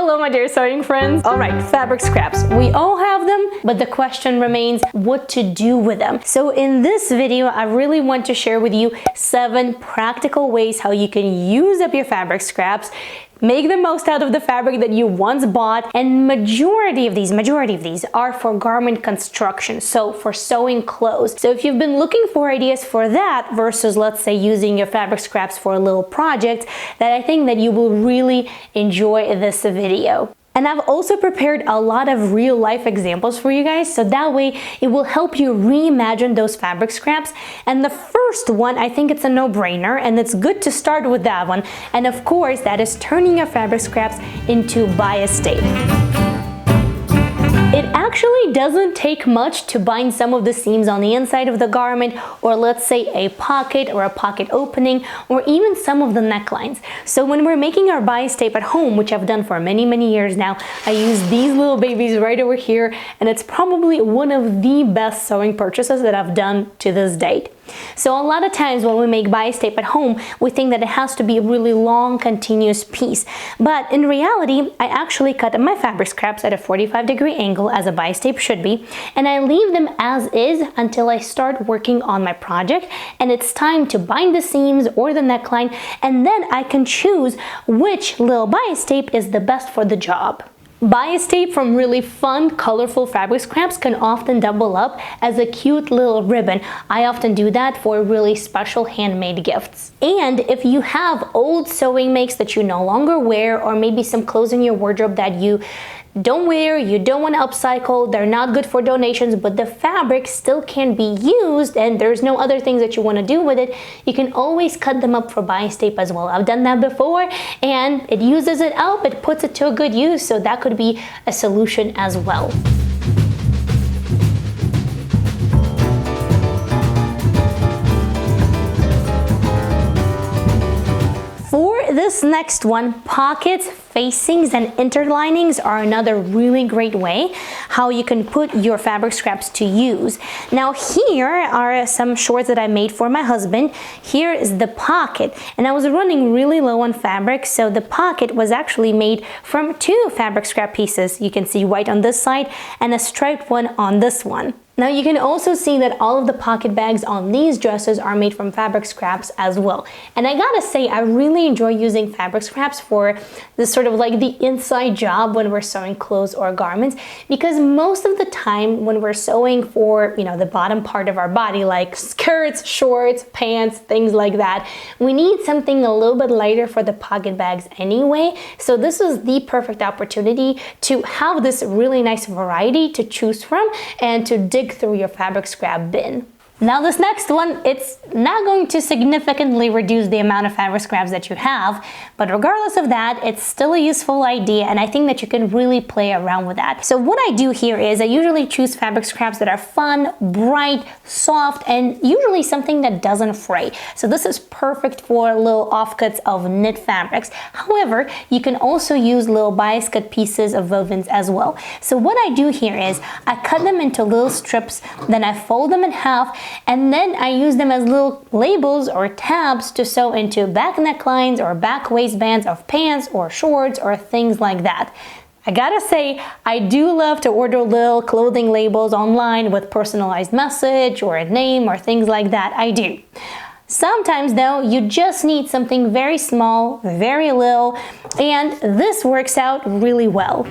Hello my dear sewing friends. Alright, fabric scraps. We all have them, but the question remains what to do with them. So in this video, I really want to share with you 7 practical ways how you can use up your fabric scraps, make the most out of the fabric that you once bought, and majority of these are for garment construction, so for sewing clothes. So if you've been looking for ideas for that versus, let's say, using your fabric scraps for a little project, then I think that you will really enjoy this video. And I've also prepared a lot of real life examples for you guys, so that way it will help you reimagine those fabric scraps. And the first one, I think it's a no-brainer, and it's good to start with that one. And of course, that is turning your fabric scraps into bias tape. It actually doesn't take much to bind some of the seams on the inside of the garment, or let's say a pocket or a pocket opening, or even some of the necklines. So when we're making our bias tape at home, which I've done for many years now, I use these little babies right over here, and it's probably one of the best sewing purchases that I've done to this date. So a lot of times when we make bias tape at home, we think that it has to be a really long, continuous piece. But in reality, I actually cut my fabric scraps at a 45-degree angle as a bias tape should be, and I leave them as is until I start working on my project, and it's time to bind the seams or the neckline, and then I can choose which little bias tape is the best for the job. Bias tape from really fun, colorful fabric scraps can often double up as a cute little ribbon. I often do that for really special handmade gifts. And if you have old sewing makes that you no longer wear, or maybe some clothes in your wardrobe that you don't wear, you don't want to upcycle, they're not good for donations, but the fabric still can be used and there's no other things that you want to do with it, you can always cut them up for bias tape as well. I've done that before, and it uses it up, it puts it to a good use, so that could be a solution as well. For this next one, pockets, facings, and interlinings are another really great way how you can put your fabric scraps to use. Now here are some shorts that I made for my husband. Here is the pocket, and I was running really low on fabric, so the pocket was actually made from 2 fabric scrap pieces. You can see white on this side and a striped one on this one. Now you can also see that all of the pocket bags on these dresses are made from fabric scraps as well. And I gotta say, I really enjoy using fabric scraps for this sort of like the inside job when we're sewing clothes or garments, because most of the time when we're sewing for, you know, the bottom part of our body, like skirts, shorts, pants, things like that, we need something a little bit lighter for the pocket bags anyway. So this is the perfect opportunity to have this really nice variety to choose from and to dig through your fabric scrap bin. Now this next one, it's not going to significantly reduce the amount of fabric scraps that you have, but regardless of that, it's still a useful idea, and I think that you can really play around with that. So what I do here is I usually choose fabric scraps that are fun, bright, soft, and usually something that doesn't fray. So this is perfect for little offcuts of knit fabrics. However, you can also use little bias cut pieces of wovens as well. So what I do here is I cut them into little strips, then I fold them in half, and then I use them as little labels or tabs to sew into back necklines or back waistbands of pants or shorts or things like that. I gotta say, I do love to order little clothing labels online with personalized message or a name or things like that. I do. Sometimes though, you just need something very small, very little, and this works out really well.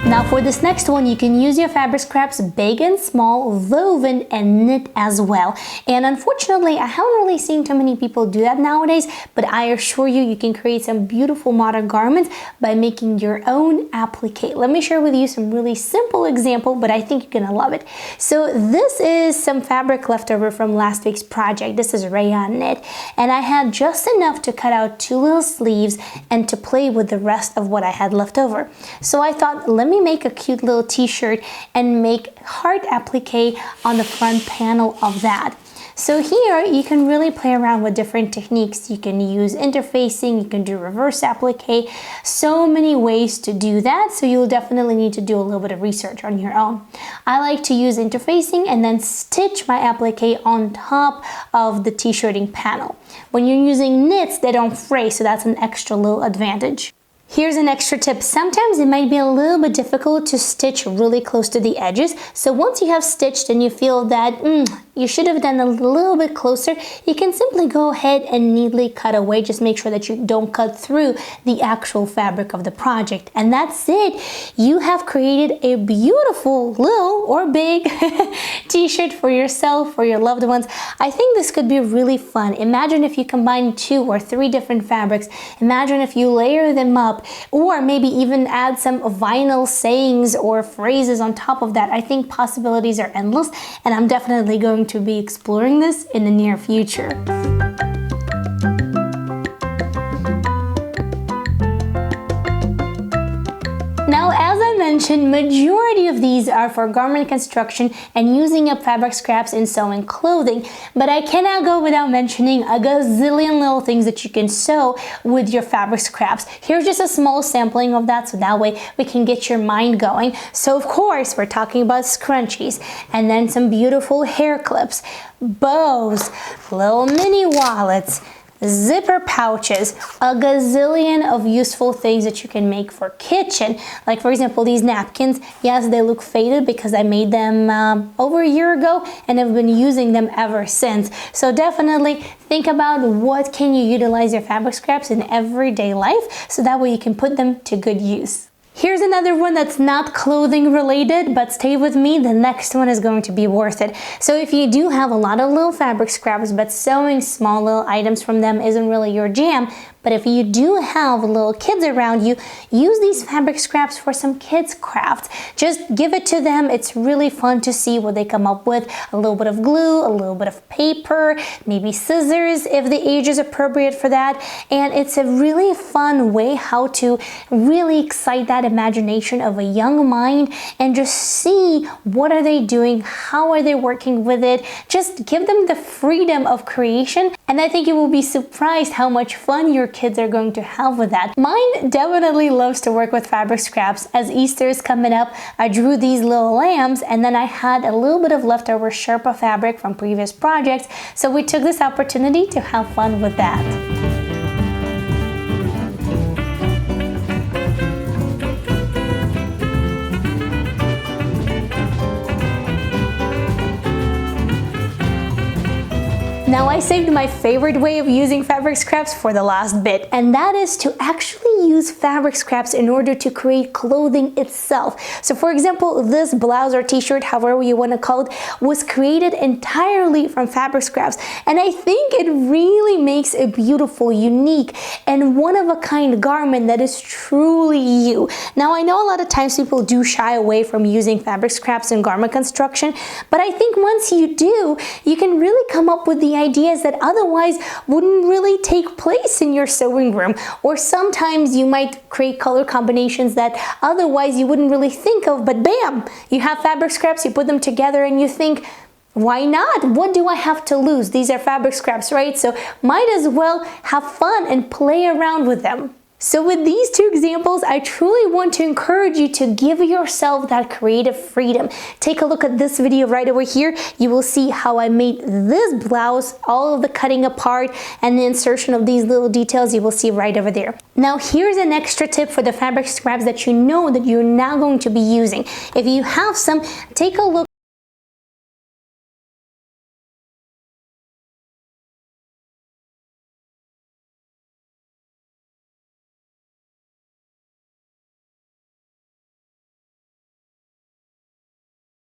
Now for this next one, you can use your fabric scraps big and small, woven and knit as well. And unfortunately, I haven't really seen too many people do that nowadays, but I assure you, you can create some beautiful modern garments by making your own applique. Let me share with you some really simple example, but I think you're gonna love it. So this is some fabric leftover from last week's project. This is rayon knit, and I had just enough to cut out 2 little sleeves and to play with the rest of what I had left over. So I thought, let me make a cute little t-shirt and make heart applique on the front panel of that. So here you can really play around with different techniques. You can use interfacing, you can do reverse applique, so many ways to do that. So you'll definitely need to do a little bit of research on your own. I like to use interfacing and then stitch my applique on top of the t-shirting panel. When you're using knits, they don't fray, so that's an extra little advantage. Here's an extra tip. Sometimes it might be a little bit difficult to stitch really close to the edges. So once you have stitched and you feel that you should have done a little bit closer, you can simply go ahead and neatly cut away. Just make sure that you don't cut through the actual fabric of the project. And that's it. You have created a beautiful little or big t-shirt for yourself, for your loved ones. I think this could be really fun. Imagine if you combine 2 or 3 different fabrics. Imagine if you layer them up, or maybe even add some vinyl sayings or phrases on top of that. I think possibilities are endless, and I'm definitely going to be exploring this in the near future. Now, as I mentioned, majority of these are for garment construction and using up fabric scraps in sewing clothing, but I cannot go without mentioning a gazillion little things that you can sew with your fabric scraps. Here's just a small sampling of that, so that way we can get your mind going. So of course, we're talking about scrunchies, and then some beautiful hair clips, bows, little mini wallets, zipper pouches, a gazillion of useful things that you can make for kitchen. Like for example, these napkins. Yes, they look faded because I made them over a year ago and I've been using them ever since. So definitely think about what can you utilize your fabric scraps in everyday life, so that way you can put them to good use. Here's another one that's not clothing related, but stay with me, the next one is going to be worth it. So if you do have a lot of little fabric scraps, but sewing small little items from them isn't really your jam, but if you do have little kids around you, use these fabric scraps for some kids crafts. Just give it to them. It's really fun to see what they come up with. A little bit of glue, a little bit of paper, maybe scissors if the age is appropriate for that. And it's a really fun way how to really excite that imagination of a young mind and just see what are they doing, how are they working with it. Just give them the freedom of creation, and I think you will be surprised how much fun your kids are going to have with that. Mine definitely loves to work with fabric scraps. As Easter is coming up, I drew these little lambs, and then I had a little bit of leftover Sherpa fabric from previous projects, so we took this opportunity to have fun with that. Now I saved my favorite way of using fabric scraps for the last bit, and that is to actually use fabric scraps in order to create clothing itself. So for example, this blouse or t-shirt, however you want to call it, was created entirely from fabric scraps, and I think it really makes a beautiful, unique, and one-of-a-kind garment that is truly you. Now I know a lot of times people do shy away from using fabric scraps in garment construction, but I think once you do, you can really come up with the ideas that otherwise wouldn't really take place in your sewing room, or sometimes you might create color combinations that otherwise you wouldn't really think of, but bam, you have fabric scraps, you put them together and you think, why not? What do I have to lose? These are fabric scraps, right? So might as well have fun and play around with them. So with these two examples, I truly want to encourage you to give yourself that creative freedom. Take a look at this video right over here. You will see how I made this blouse, all of the cutting apart and the insertion of these little details you will see right over there. Now here's an extra tip for the fabric scraps that you know that you're now going to be using. If you have some, take a look